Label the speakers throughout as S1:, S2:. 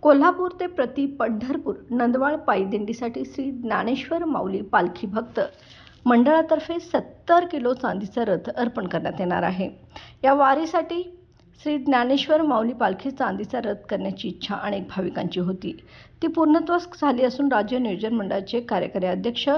S1: कोल्हापूर ते प्रति पंढरपूर नंदवाळ पायी दिंडीसाठी श्री ज्ञानेश्वर माऊली पालखी भक्त मंडळातर्फे 70 किलो चांदीचा रथ अर्पण करण्यात येणार आहे। या वारीसाठी श्री ज्ञानेश्वर माऊली पालखी चांदीचा रथ करण्याची इच्छा अनेक भाविकांची होती। ती पूर्णत्वास झाली असून राज्य नियोजन मंडळाचे कार्यकारी अध्यक्ष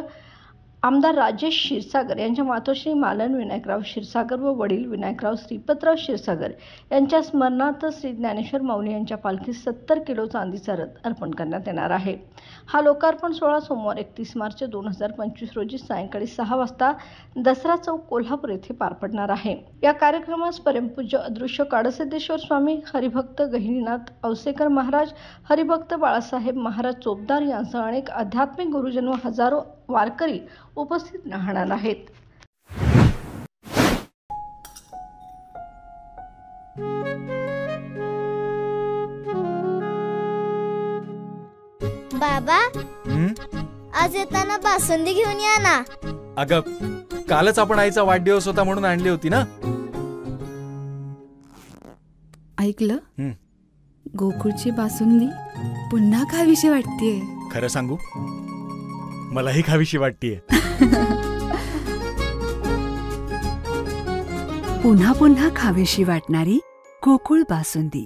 S1: आमदार राजेश क्षीरसागर यांच्या मातोश्री मालन विनायकराव क्षीरसागर व वडील विनायकराव श्रीपतराव क्षीरसागर यांच्या स्मरणार्थ श्री ज्ञानेश्वर माऊली यांच्या पालखीस 70 किलो चांदीचा रथ अर्पण करण्यात येणार आहे। हा लोकार्पण सोहळा सोमवार 31 मार्च 2025 रोजी सायंकाळी 6 वाजता दसरा चौक कोल्हापूर येथे पार पडणार आहे। या कार्यक्रमास परमपूज्य अदृश्य काडसिद्धेश्वर स्वामी, हरिभक्त गहिनीनाथ औसेकर महाराज, हरिभक्त बाळासाहेब महाराज चोपदार यांसह अनेक आध्यात्मिक गुरुजन व हजारो वारकरी उपस्थित राहणार आहेत।
S2: बाबा, आज येताना बासुंदी घेऊन या ना।
S3: अगं, कालच आपण आईचा वाढदिवस होता म्हणून आणली होती ना।
S4: ऐकलं, गोकुळची बासुंदी पुन्हा खावीशी वाटतेय।
S3: खरं सांगू, मलाही खावीशी वाटतेय।
S4: पुन्हा पुन्हा खावीशी वाटणारी गोकुळ बासुंदी।